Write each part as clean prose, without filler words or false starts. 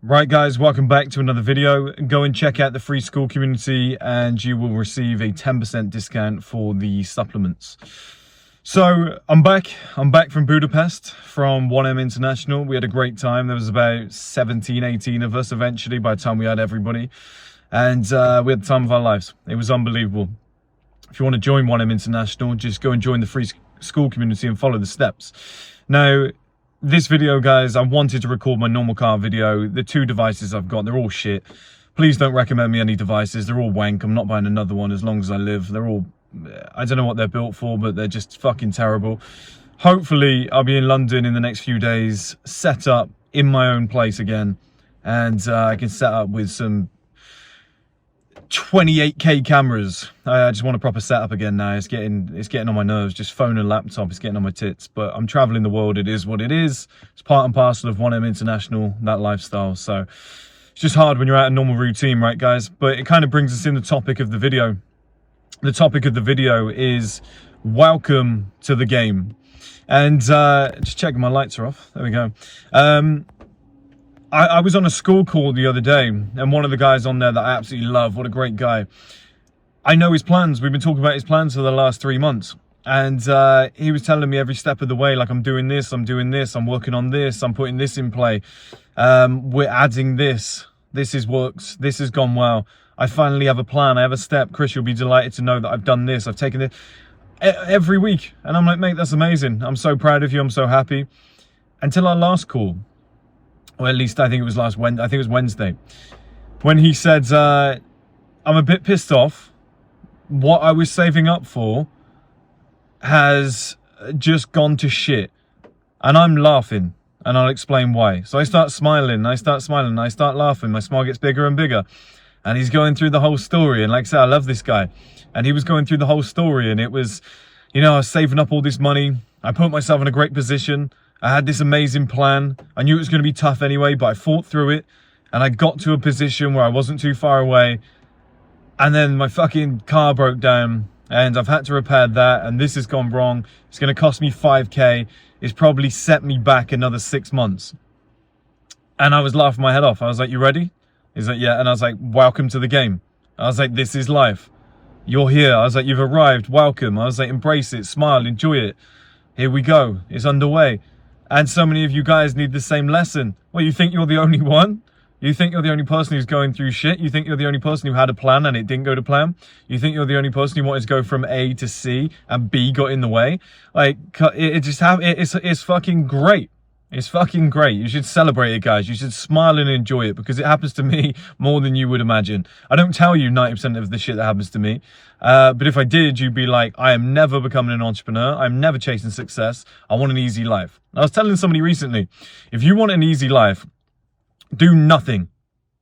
Right guys, welcome back to another video. Go and check out the free school community and you will receive a 10% discount for the supplements. So I'm back from Budapest from 1M International. We had a great time. There was about 17, 18 of us eventually by the time we had everybody. And we had the time of our lives. It was unbelievable. If you want to join 1M International, just go and join the free school community and follow the steps. Now, this video, guys, I wanted to record my normal car video. The two devices I've got, they're all shit. Please don't recommend me any devices. They're all wank. I'm not buying another one as long as I live. They're all, I don't know what they're built for, but they're just fucking terrible. Hopefully, I'll be in London in the next few days, set up in my own place again. And I can set up with some 28K cameras. I just want a proper setup again now. It's getting on my nerves. Just phone and laptop, it's getting on my tits. But I'm traveling the world. It is what it is. It's part and parcel of 1M International, that lifestyle. So it's just hard when you're out of normal routine, right, guys? But it kind of brings us in the topic of the video. The topic of the video is welcome to the game. And just checking my lights are off. There we go. I was on a school call the other day, and one of the guys on there that I absolutely love, what a great guy. I know his plans. We've been talking about his plans for the last 3 months. And he was telling me every step of the way, like, I'm doing this, I'm working on this, I'm putting this in play. We're adding this. This has worked. This has gone well. I finally have a plan. I have a step. Chris, you'll be delighted to know that I've done this. I've taken it every week. And I'm like, mate, that's amazing. I'm so proud of you. I'm so happy. Until our last call. Or at least I think it was Wednesday. I think it was Wednesday, when he said, "I'm a bit pissed off. What I was saving up for has just gone to shit," and I'm laughing, and I'll explain why. So I start smiling. I start laughing. My smile gets bigger and bigger, and he's going through the whole story. And like I said, I love this guy, and he was going through the whole story, and it was, you know, I was saving up all this money. I put myself in a great position. I had this amazing plan. I knew it was going to be tough anyway, but I fought through it. And I got to a position where I wasn't too far away. And then my fucking car broke down. And I've had to repair that. And this has gone wrong. It's going to cost me 5K. It's probably set me back another 6 months. And I was laughing my head off. I was like, you ready? He's like, yeah. And I was like, welcome to the game. I was like, this is life. You're here. I was like, you've arrived. Welcome. I was like, embrace it. Smile. Enjoy it. Here we go. It's underway. And so many of you guys need the same lesson. Well, you think you're the only one? You think you're the only person who's going through shit? You think you're the only person who had a plan and it didn't go to plan? You think you're the only person who wanted to go from A to C and B got in the way? Like, it's fucking great. It's fucking great. You should celebrate it, guys. You should smile and enjoy it, because it happens to me more than you would imagine. I don't tell you 90% of the shit that happens to me. But if I did, you'd be like, I am never becoming an entrepreneur. I'm never chasing success. I want an easy life. I was telling somebody recently, if you want an easy life, do nothing.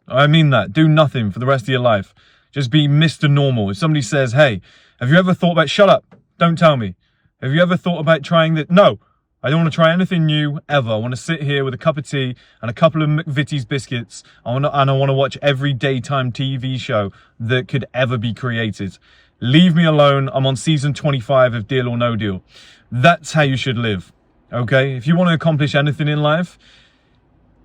I mean that. Do nothing for the rest of your life. Just be Mr. Normal. If somebody says, hey, have you ever thought about, shut up, don't tell me. Have you ever thought about trying that? No. I don't want to try anything new ever. I want to sit here with a cup of tea and a couple of McVitie's biscuits. I want to watch every daytime TV show that could ever be created. Leave me alone. I'm on season 25 of Deal or No Deal. That's how you should live. Okay? If you want to accomplish anything in life,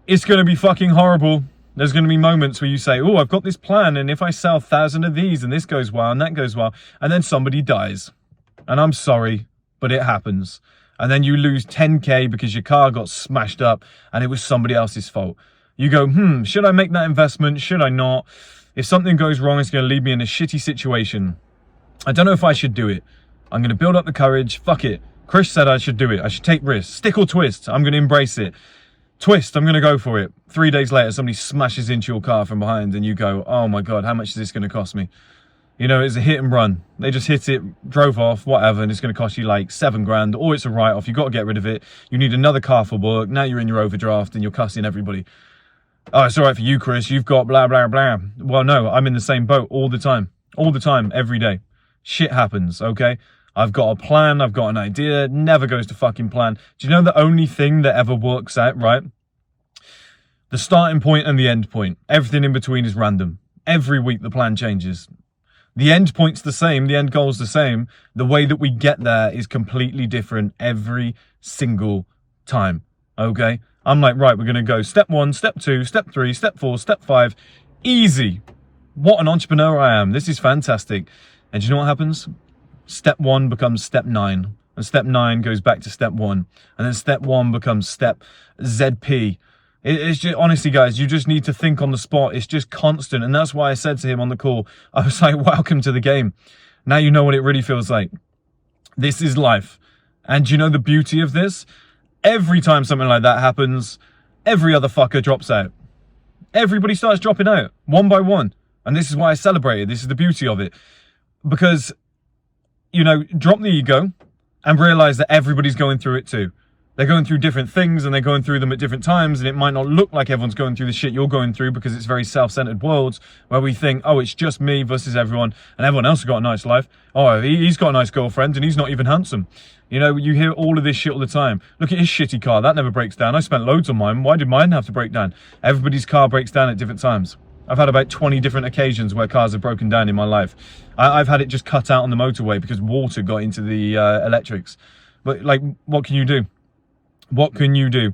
it's going to be fucking horrible. There's going to be moments where you say, oh, I've got this plan, and if I sell 1,000 of these and this goes well and that goes well, and then somebody dies. And I'm sorry, but it happens. And then you lose 10K because your car got smashed up and it was somebody else's fault. You go, should I make that investment? Should I not? If something goes wrong, it's going to leave me in a shitty situation. I don't know if I should do it. I'm going to build up the courage. Fuck it. Chris said I should do it. I should take risks. Stick or twist. I'm going to embrace it. Twist. I'm going to go for it. 3 days later, somebody smashes into your car from behind and you go, oh my God, how much is this going to cost me? You know, it's a hit and run. They just hit it, drove off, whatever, and it's going to cost you like 7 grand, or it's a write-off. You've got to get rid of it. You need another car for work. Now you're in your overdraft and you're cussing everybody. Oh, it's all right for you, Chris. You've got blah, blah, blah. Well, no, I'm in the same boat all the time. All the time, every day. Shit happens, okay? I've got a plan. I've got an idea. It never goes to fucking plan. Do you know the only thing that ever works out, right? The starting point and the end point. Everything in between is random. Every week the plan changes. The end point's the same, the end goal's the same. The way that we get there is completely different every single time, okay? I'm like, right, we're going to go step 1, step 2, step 3, step 4, step 5. Easy. What an entrepreneur I am. This is fantastic. And do you know what happens? Step 1 becomes step 9. And step 9 goes back to step 1. And then step 1 becomes step ZP. It's just, honestly, guys, you just need to think on the spot. It's just constant. And that's why I said to him on the call, I was like, welcome to the game. Now you know what it really feels like. This is life. And do you know the beauty of this? Every time something like that happens, every other fucker drops out. Everybody starts dropping out, one by one. And this is why I celebrate it. This is the beauty of it. Because, you know, drop the ego and realize that everybody's going through it too. They're going through different things and they're going through them at different times, and it might not look like everyone's going through the shit you're going through because it's very self-centered worlds where we think, oh, it's just me versus everyone and everyone else has got a nice life. Oh, he's got a nice girlfriend and he's not even handsome. You know, you hear all of this shit all the time. Look at his shitty car. That never breaks down. I spent loads on mine. Why did mine have to break down? Everybody's car breaks down at different times. I've had about 20 different occasions where cars have broken down in my life. I've had it just cut out on the motorway because water got into the electrics. But, like, what can you do? What can you do?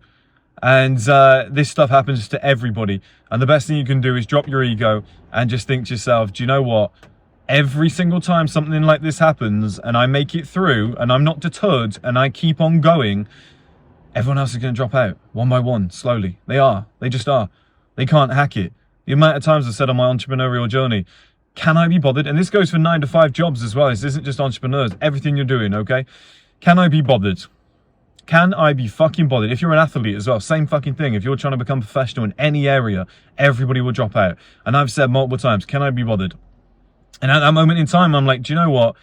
And this stuff happens to everybody. And the best thing you can do is drop your ego and just think to yourself, do you know what? Every single time something like this happens and I make it through and I'm not deterred and I keep on going, everyone else is going to drop out one by one, slowly. They are. They just are. They can't hack it. The amount of times I've said on my entrepreneurial journey, can I be bothered? And this goes for 9-to-5 jobs as well. This isn't just entrepreneurs. Everything you're doing, okay? Can I be bothered? Can I be fucking bothered? If you're an athlete as well, same fucking thing. If you're trying to become professional in any area, everybody will drop out. And I've said multiple times, can I be bothered? And at that moment in time, I'm like, do you know what?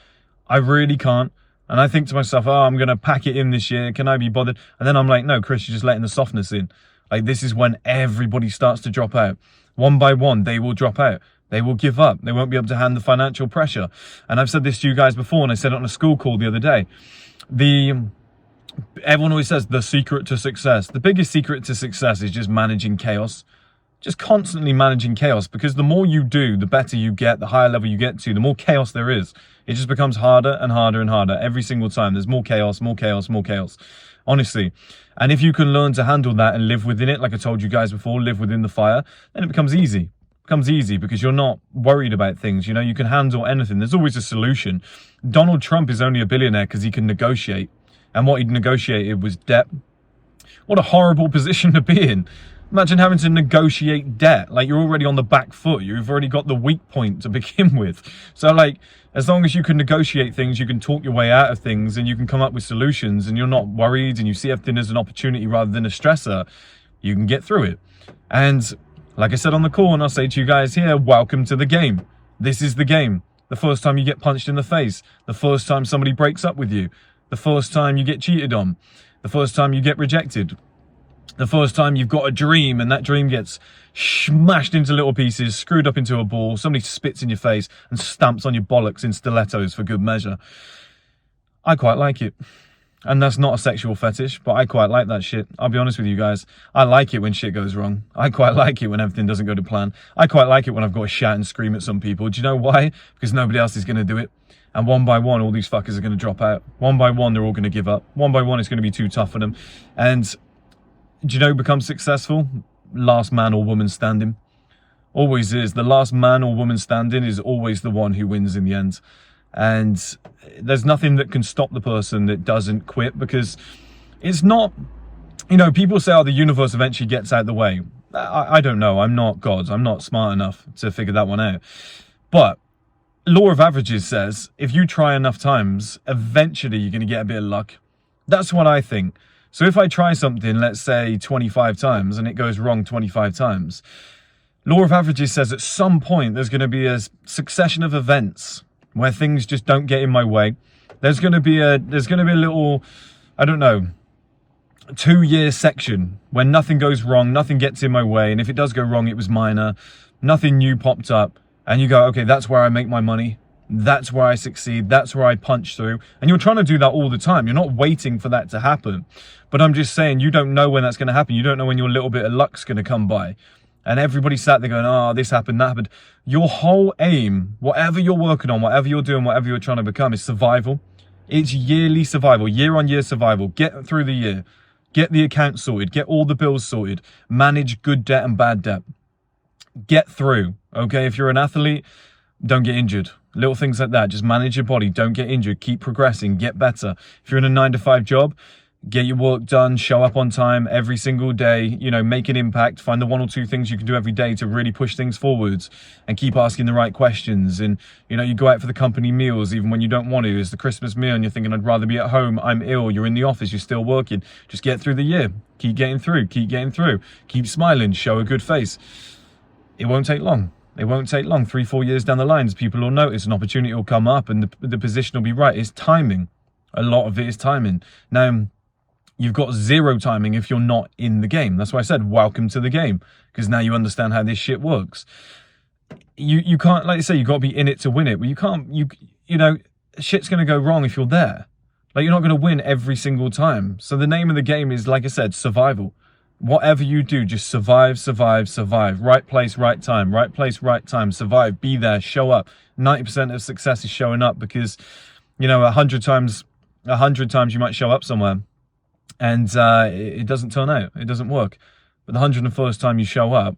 I really can't. And I think to myself, oh, I'm going to pack it in this year. Can I be bothered? And then I'm like, no, Chris, you're just letting the softness in. Like, this is when everybody starts to drop out. One by one, they will drop out. They will give up. They won't be able to handle the financial pressure. And I've said this to you guys before, and I said it on a school call the other day. Everyone always says the secret to success. The biggest secret to success is just managing chaos. Just constantly managing chaos, because the more you do, the better you get, the higher level you get to, the more chaos there is. It just becomes harder and harder and harder every single time. There's more chaos, more chaos, more chaos. Honestly. And if you can learn to handle that and live within it, like I told you guys before, live within the fire, then it becomes easy. It becomes easy because you're not worried about things. You know, you can handle anything. There's always a solution. Donald Trump is only a billionaire because he can negotiate. And what he negotiated was debt. What a horrible position to be in. Imagine having to negotiate debt. Like, you're already on the back foot. You've already got the weak point to begin with. So, like, as long as you can negotiate things, you can talk your way out of things and you can come up with solutions and you're not worried and you see everything as an opportunity rather than a stressor, you can get through it. And like I said on the call, and I'll say to you guys here, welcome to the game. This is the game. The first time you get punched in the face. The first time somebody breaks up with you. The first time you get cheated on. The first time you get rejected. The first time you've got a dream and that dream gets smashed into little pieces, screwed up into a ball, somebody spits in your face and stamps on your bollocks in stilettos for good measure. I quite like it. And that's not a sexual fetish, but I quite like that shit. I'll be honest with you guys. I like it when shit goes wrong. I quite like it when everything doesn't go to plan. I quite like it when I've got to shout and scream at some people. Do you know why? Because nobody else is going to do it. And one by one, all these fuckers are going to drop out. One by one, they're all going to give up. One by one, it's going to be too tough for them. And do you know who becomes successful? Last man or woman standing. Always is. The last man or woman standing is always the one who wins in the end. And there's nothing that can stop the person that doesn't quit, because it's not, you know, people say, oh, the universe eventually gets out of the way. I don't know. I'm not God. I'm not smart enough to figure that one out. But law of averages says if you try enough times, eventually you're going to get a bit of luck. That's what I think. So if I try something, let's say 25 times, and it goes wrong 25 times, law of averages says at some point there's going to be a succession of events where things just don't get in my way. There's going to be a little, I don't know, 2-year section where nothing goes wrong, nothing gets in my way, and if it does go wrong, it was minor, nothing new popped up, and you go, okay, that's where I make my money. That's where I succeed. That's where I punch through. And you're trying to do that all the time. You're not waiting for that to happen. But I'm just saying, you don't know when that's going to happen. You don't know when your little bit of luck's going to come by. And everybody sat there going, oh, this happened, that happened. Your whole aim, whatever you're working on, whatever you're doing, whatever you're trying to become, is survival. It's yearly survival, year on year survival. Get through the year. Get the account sorted. Get all the bills sorted. Manage good debt and bad debt. Get through, okay? If you're an athlete, don't get injured. Little things like that. Just manage your body. Don't get injured. Keep progressing. Get better. If you're in a 9-to-5 job, get your work done. Show up on time every single day. You know, make an impact. Find the 1 or 2 things you can do every day to really push things forwards, and keep asking the right questions. And, you know, you go out for the company meals even when you don't want to. It's the Christmas meal and you're thinking, I'd rather be at home. I'm ill. You're in the office. You're still working. Just get through the year. Keep getting through. Keep getting through. Keep smiling. Show a good face. It won't take long. It won't take long. 3-4 years down the line, people will notice, an opportunity will come up, and the position will be right. It's timing. A lot of it is timing. Now, you've got zero timing if you're not in the game. That's why I said, welcome to the game, because now you understand how this shit works. You can't, like I say, you got to be in it to win it. But you can't, you know, shit's going to go wrong if you're there. Like, you're not going to win every single time. So the name of the game is, like I said, survival. Whatever you do, just survive, survive, survive. Right place, right time. Right place, right time. Survive. Be there. Show up. 90% of success is showing up, because, you know, 100 times you might show up somewhere and it doesn't turn out. It doesn't work. But the 101st time you show up,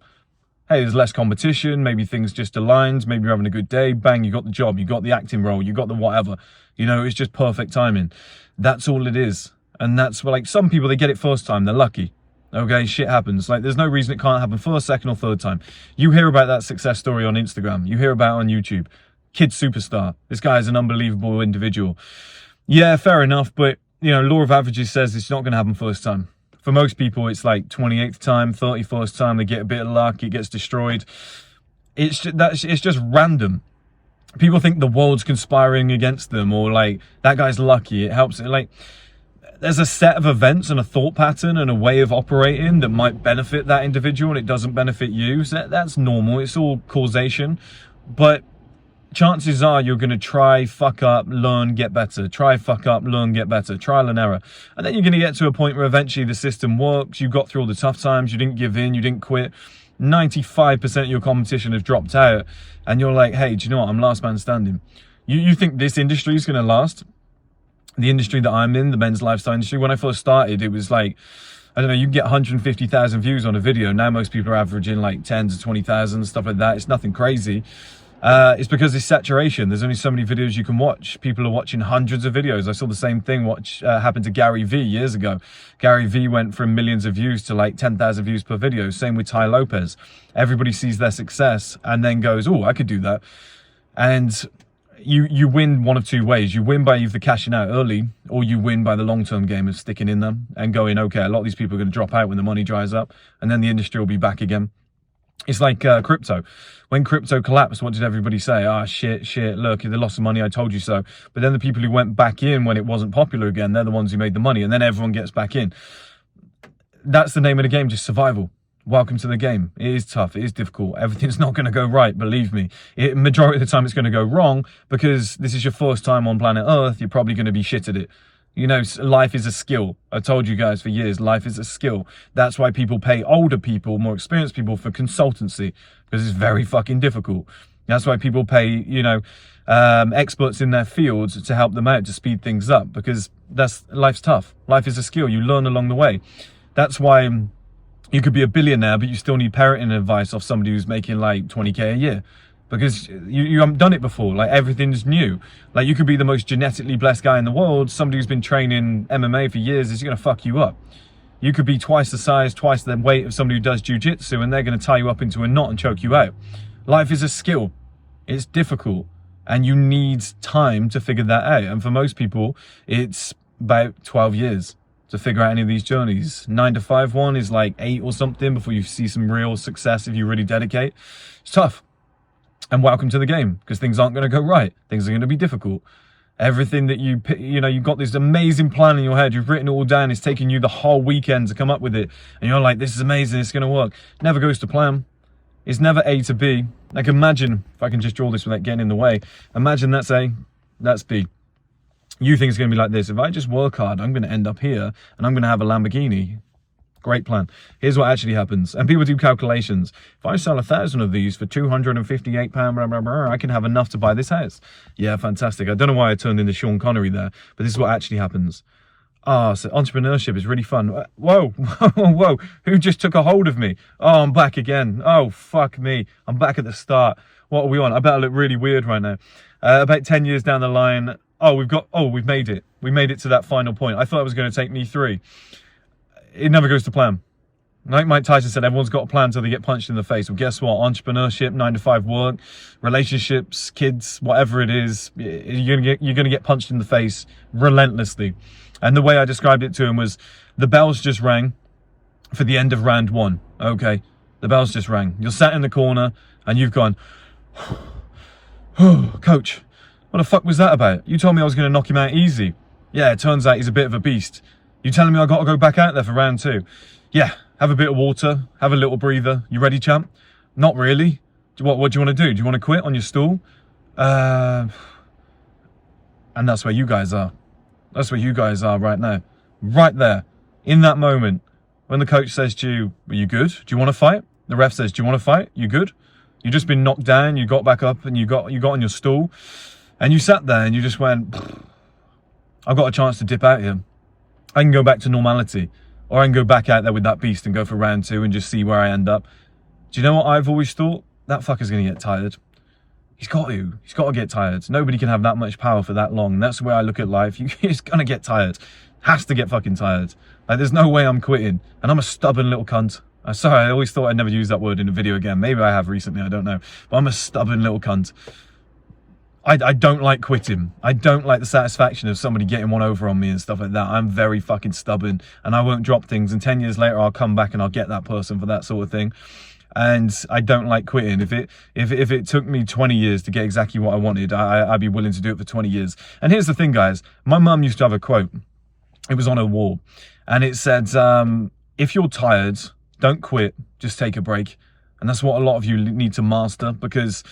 hey, there's less competition. Maybe things just aligned. Maybe you're having a good day. Bang, you got the job. You got the acting role. You got the whatever. You know, it's just perfect timing. That's all it is. And that's what, like, some people, they get it first time. They're lucky. Okay, shit happens. Like, there's no reason it can't happen first, second, or third time. You hear about that success story on Instagram. You hear about it on YouTube. Kid superstar. This guy is an unbelievable individual. Yeah, fair enough, but, you know, law of averages says it's not going to happen first time. For most people, it's like 28th time, 31st time, they get a bit of luck, it gets destroyed. It's just random. People think the world's conspiring against them, or like, that guy's lucky, it helps. Like, there's a set of events and a thought pattern and a way of operating that might benefit that individual, and it doesn't benefit you. So that's normal. It's all causation. But chances are you're going to try, fuck up, learn, get better. Try, fuck up, learn, get better. Trial and error. And then you're going to get to a point where eventually the system works. You got through all the tough times. You didn't give in. You didn't quit. 95% of your competition have dropped out. And you're like, hey, do you know what? I'm last man standing. You think this industry is going to last? The industry that I'm in, the men's lifestyle industry, when I first started, it was like, I don't know, you can get 150,000 views on a video. Now most people are averaging like 10 to 20,000, stuff like that. It's nothing crazy. It's because it's saturation. There's only so many videos you can watch. People are watching hundreds of videos. I saw the same thing happened to Gary Vee years ago. Gary Vee went from millions of views to like 10,000 views per video. Same with Ty Lopez. Everybody sees their success and then goes, oh, I could do that. And you win one of two ways. You win by either cashing out early, or you win by the long-term game of sticking in them and going, okay, a lot of these people are going to drop out when the money dries up, and then the industry will be back again. It's like crypto. When crypto collapsed, what did everybody say? Ah, shit, look, they lost the money, I told you so. But then the people who went back in when it wasn't popular again, they're the ones who made the money, and then everyone gets back in. That's the name of the game, just survival. Welcome to the game. It is tough. It is difficult. Everything's not going to go right, believe me. Majority of the time it's going to go wrong, because this is your first time on planet Earth. You're probably going to be shit at it. You know, life is a skill. I told you guys for years, life is a skill. That's why people pay older people, more experienced people for consultancy, because it's very fucking difficult. That's why people pay, you know, experts in their fields to help them out, to speed things up, because life's tough. Life is a skill. You learn along the way. That's why you could be a billionaire, but you still need parenting advice off somebody who's making like 20k a year, because you haven't done it before. Like, everything's new. Like, you could be the most genetically blessed guy in the world. Somebody who's been training MMA for years is going to fuck you up. You could be twice the size, twice the weight of somebody who does jiu-jitsu, and they're going to tie you up into a knot and choke you out. Life is a skill. It's difficult, and you need time to figure that out. And for most people, it's about 12 years to figure out any of these journeys. 9-to-5 one is like 8 or something before you see some real success if you really dedicate. It's tough. And welcome to the game, because things aren't going to go right. Things are going to be difficult. Everything that you've got this amazing plan in your head, you've written it all down, it's taking you the whole weekend to come up with it, and you're like, this is amazing, it's going to work. Never goes to plan. It's never A to B. Like, imagine, if I can just draw this without getting in the way, imagine that's A, that's B. You think it's going to be like this. If I just work hard, I'm going to end up here, and I'm going to have a Lamborghini. Great plan. Here's what actually happens. And people do calculations. If I sell 1,000 of these for £258, blah, blah, blah, I can have enough to buy this house. Yeah, fantastic. I don't know why I turned into Sean Connery there, but this is what actually happens. Ah, so entrepreneurship is really fun. Whoa, whoa, whoa. Who just took a hold of me? Oh, I'm back again. Oh, fuck me. I'm back at the start. What are we on? I bet I look really weird right now. About 10 years down the line. We've made it. We made it to that final point. I thought it was going to take me 3. It never goes to plan. Like Mike Tyson said, everyone's got a plan until they get punched in the face. Well, guess what? Entrepreneurship, 9-to-5 work, relationships, kids, whatever it is, you're gonna get punched in the face relentlessly. And the way I described it to him was, the bells just rang for the end of round 1. Okay, the bells just rang. You're sat in the corner and you've gone, oh, coach, what the fuck was that about? You told me I was gonna knock him out easy. Yeah, it turns out he's a bit of a beast. You telling me I got to go back out there for round 2? Yeah, have a bit of water, have a little breather. You ready, champ? Not really. What do you want to do? Do you want to quit on your stool? And that's where you guys are. That's where you guys are right now. Right there. In that moment. When the coach says to you, are you good? Do you want to fight? The ref says, do you want to fight? You good? You just been knocked down, you got back up and you got on your stool. And you sat there and you just went, I've got a chance to dip out here. I can go back to normality. Or I can go back out there with that beast and go for round 2 and just see where I end up. Do you know what I've always thought? That fucker's going to get tired. He's got to get tired. Nobody can have that much power for that long. And that's the way I look at life. He's going to get tired. Has to get fucking tired. Like, there's no way I'm quitting. And I'm a stubborn little cunt. I'm sorry, I always thought I'd never use that word in a video again. Maybe I have recently, I don't know. But I'm a stubborn little cunt. I don't like quitting. I don't like the satisfaction of somebody getting one over on me and stuff like that. I'm very fucking stubborn and I won't drop things. And 10 years later, I'll come back and I'll get that person for that sort of thing. And I don't like quitting. If it took me 20 years to get exactly what I wanted, I'd be willing to do it for 20 years. And here's the thing, guys. My mum used to have a quote. It was on her wall. And it said, if you're tired, don't quit. Just take a break. And that's what a lot of you need to master, because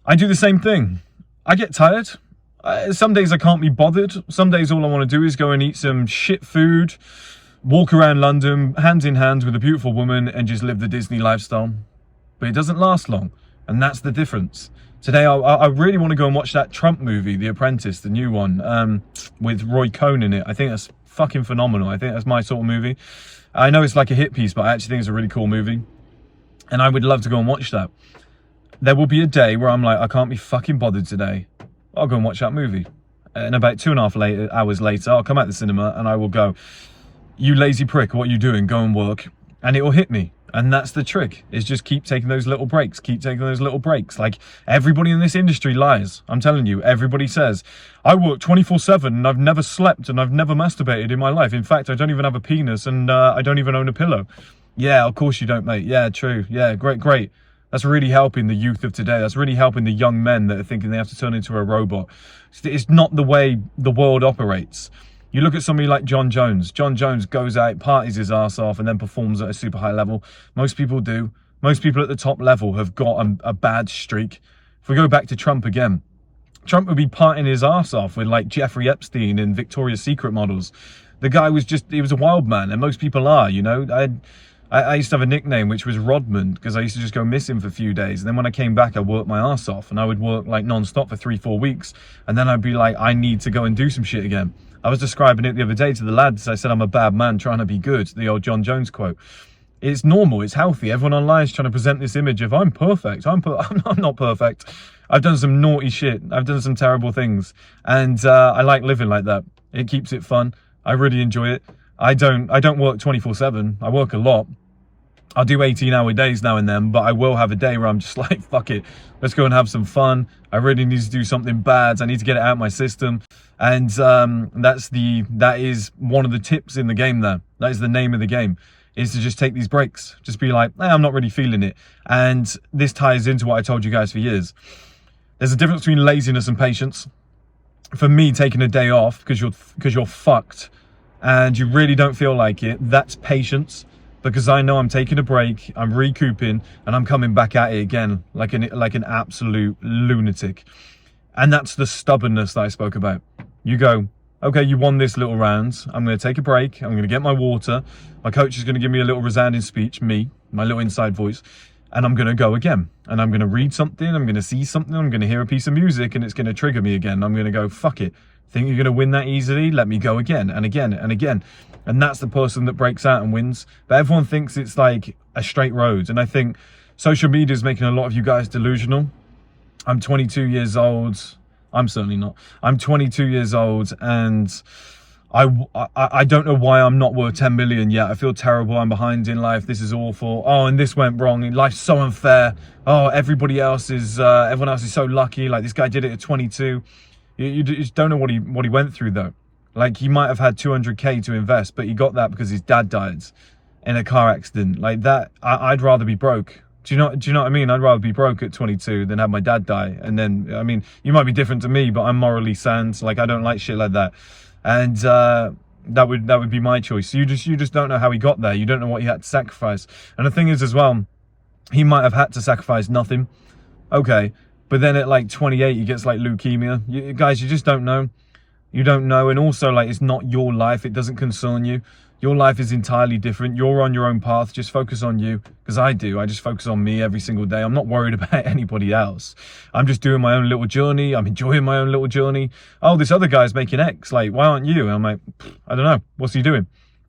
I do the same thing. I get tired. Some days I can't be bothered. Some days all I want to do is go and eat some shit food, walk around London, hand in hand with a beautiful woman, and just live the Disney lifestyle. But it doesn't last long, and that's the difference. Today, I really want to go and watch that Trump movie, The Apprentice, the new one, with Roy Cohn in it. I think that's fucking phenomenal. I think that's my sort of movie. I know it's like a hit piece, but I actually think it's a really cool movie. And I would love to go and watch that. There will be a day where I'm like, I can't be fucking bothered today. I'll go and watch that movie. And about 2.5 hours later, I'll come out the cinema and I will go, you lazy prick, what are you doing? Go and work. And it will hit me. And that's the trick, is just keep taking those little breaks. Keep taking those little breaks. Like, everybody in this industry lies. I'm telling you, everybody says, I work 24/7 and I've never slept and I've never masturbated in my life. In fact, I don't even have a penis and I don't even own a pillow. Yeah, of course you don't, mate. Yeah, true. Yeah, great. That's really helping the youth of today. That's really helping the young men that are thinking they have to turn into a robot. It's not the way the world operates. You look at somebody like John Jones. John Jones goes out, parties his ass off, and then performs at a super high level. Most people do. Most people at the top level have got a bad streak. If we go back to Trump again, Trump would be partying his ass off with like Jeffrey Epstein and Victoria's Secret models. The guy was he was a wild man, and most people are, you know. I used to have a nickname which was Rodman, because I used to just go missing for a few days. And then when I came back, I worked my ass off, and I would work like non-stop for 3-4 weeks. And then I'd be like, I need to go and do some shit again. I was describing it the other day to the lads. I said, I'm a bad man trying to be good. The old John Jones quote. It's normal. It's healthy. Everyone online is trying to present this image of I'm perfect. I'm not perfect. I've done some naughty shit. I've done some terrible things. And I like living like that. It keeps it fun. I really enjoy it. I don't work 24/7. I work a lot. I'll do 18-hour days now and then, but I will have a day where I'm just like, fuck it, let's go and have some fun. I really need to do something bad. I need to get it out of my system. And that is one of the tips in the game there. That is the name of the game, is to just take these breaks. Just be like, I'm not really feeling it. And this ties into what I told you guys for years. There's a difference between laziness and patience. For me, taking a day off because you're fucked and you really don't feel like it, that's patience. Because I know I'm taking a break, I'm recouping, and I'm coming back at it again like an absolute lunatic. And that's the stubbornness that I spoke about. You go, okay, you won this little round. I'm going to take a break. I'm going to get my water. My coach is going to give me a little resounding speech, my little inside voice. And I'm going to go again. And I'm going to read something. I'm going to see something. I'm going to hear a piece of music, and it's going to trigger me again. I'm going to go, fuck it. Think you're going to win that easily? Let me go again and again and again. And that's the person that breaks out and wins. But everyone thinks it's like a straight road. And I think social media is making a lot of you guys delusional. I'm 22 years old. I'm certainly not. I'm 22 years old, and I don't know why I'm not worth 10 million yet. I feel terrible. I'm behind in life. This is awful. Oh, and this went wrong. Life's so unfair. Oh, everyone else is so lucky. Like, this guy did it at 22. You just don't know what he went through though. Like, he might have had 200k to invest, but he got that because his dad died in a car accident. Like that, I'd rather be broke. Do you know what I mean? I'd rather be broke at 22 than have my dad die. And then, I mean, you might be different to me, but I'm morally sound. Like, I don't like shit like that. And that would be my choice. You just don't know how he got there. You don't know what he had to sacrifice. And the thing is as well, he might have had to sacrifice nothing. Okay, but then at like 28, he gets like leukemia. Guys, you just don't know. You don't know. And also, like, it's not your life. It doesn't concern you. Your life is entirely different. You're on your own path. Just focus on you. Because I do. I just focus on me every single day. I'm not worried about anybody else. I'm just doing my own little journey. I'm enjoying my own little journey. Oh, this other guy's making X. Like, why aren't you? And I'm like, I don't know. What's he doing?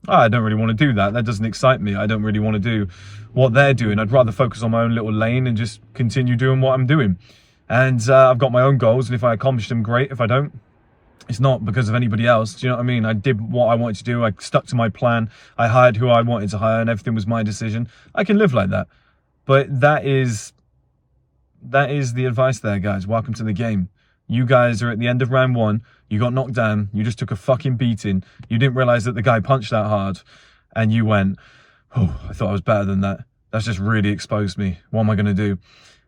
Oh, I don't really want to do that. That doesn't excite me. I don't really want to do what they're doing. I'd rather focus on my own little lane and just continue doing what I'm doing. And I've got my own goals. And if I accomplish them, great. If I don't, it's not because of anybody else. Do you know what I mean? I did what I wanted to do. I stuck to my plan. I hired who I wanted to hire, and everything was my decision. I can live like that. But that is the advice there, guys. Welcome to the game. You guys are at the end of round 1. You got knocked down. You just took a fucking beating. You didn't realize that the guy punched that hard. And you went, oh, I thought I was better than that. That's just really exposed me. What am I going to do?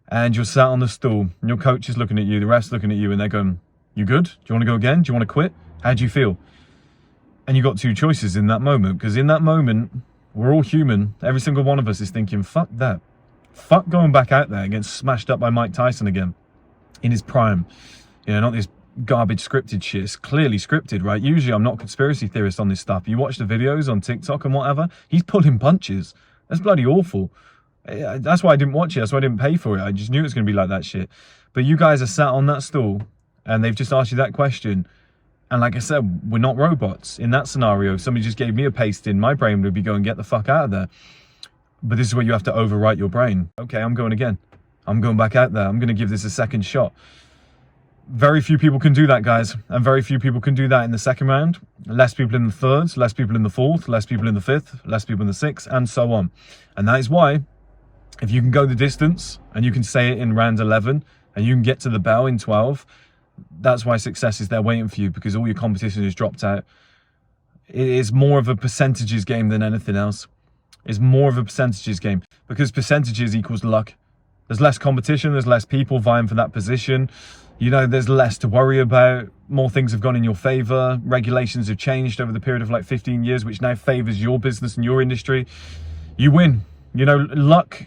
And you're sat on the stool, and your coach is looking at you, the ref's looking at you, and they're going, you good? Do you want to go again? Do you want to quit? How do you feel? And you got 2 choices in that moment, because in that moment, we're all human. Every single one of us is thinking, fuck that. Fuck going back out there and getting smashed up by Mike Tyson again in his prime. You know, not this garbage scripted shit. It's clearly scripted, right? Usually I'm not a conspiracy theorist on this stuff. You watch the videos on TikTok and whatever, he's pulling punches. That's bloody awful. That's why I didn't watch it. That's why I didn't pay for it. I just knew it was going to be like that shit. But you guys are sat on that stool, and they've just asked you that question. And like I said, we're not robots. In that scenario, if somebody just gave me a pasting, my brain would be going, get the fuck out of there. But this is where you have to overwrite your brain. Okay, I'm going again. I'm going back out there. I'm going to give this a second shot. Very few people can do that, guys. And very few people can do that in the second round. Less people in the third, less people in the fourth, less people in the fifth, less people in the sixth, and so on. And that is why, if you can go the distance, and you can say it in round 11, and you can get to the bell in 12, that's why success is there waiting for you, because all your competition is dropped out. It is more of a percentages game than anything else. It's more of a percentages game, because percentages equals luck. There's less competition, there's less people vying for that position. You know, there's less to worry about. More things have gone in your favor. Regulations have changed over the period of like 15 years, which now favors your business and your industry. You win. You know, luck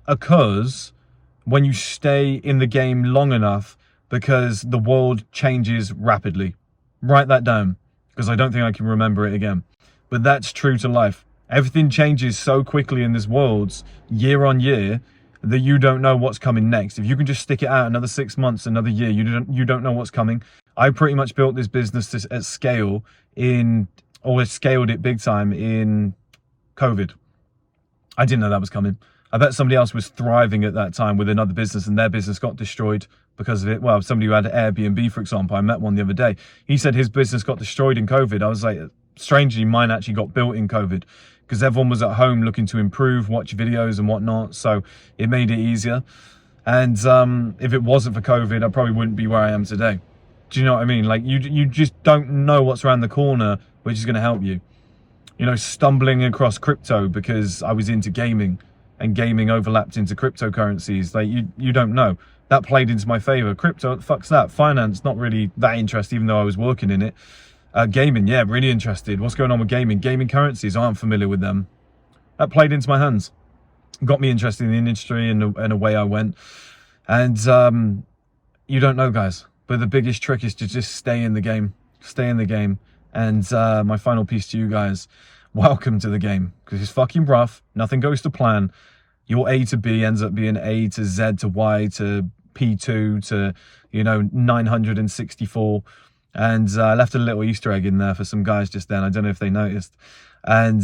occurs when you stay in the game long enough, because the world changes rapidly. Write that down, because I don't think I can remember it again. But that's true to life. Everything changes so quickly in this world, year on year, that you don't know what's coming next. If you can just stick it out another 6 months, another year, you don't know what's coming. I pretty much built this business at scale scaled it big time in COVID. I didn't know that was coming. I bet somebody else was thriving at that time with another business, and their business got destroyed because of it. Well, somebody who had Airbnb, for example, I met one the other day. He said his business got destroyed in COVID. I was like, strangely, mine actually got built in COVID, because everyone was at home looking to improve, watch videos and whatnot. So it made it easier. And if it wasn't for COVID, I probably wouldn't be where I am today. Do you know what I mean? Like, you just don't know what's around the corner, which is going to help you. You know, stumbling across crypto because I was into gaming, and gaming overlapped into cryptocurrencies. Like, you don't know. That played into my favor. Crypto, fuck's that. Finance, not really that interested, even though I was working in it. Gaming, yeah, really interested. What's going on with gaming? Gaming currencies, I aren't familiar with them. That played into my hands. Got me interested in the industry, and away I went. And you don't know, guys. But the biggest trick is to just stay in the game. Stay in the game. And my final piece to you guys, welcome to the game. Because it's fucking rough. Nothing goes to plan. Your A to B ends up being A to Z to Y to P2 to, 964. And I left a little Easter egg in there for some guys just then. I don't know if they noticed. And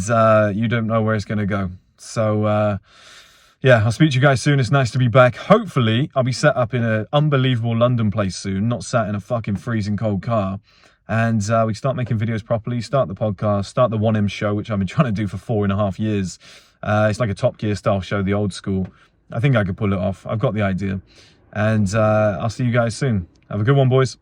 you don't know where it's going to go. So, yeah, I'll speak to you guys soon. It's nice to be back. Hopefully, I'll be set up in an unbelievable London place soon, not sat in a fucking freezing cold car. And we start making videos properly, start the podcast, start the 1M show, which I've been trying to do for 4.5 years. It's like a Top Gear style show, the old school. I think I could pull it off. I've got the idea. And I'll see you guys soon. Have a good one, boys.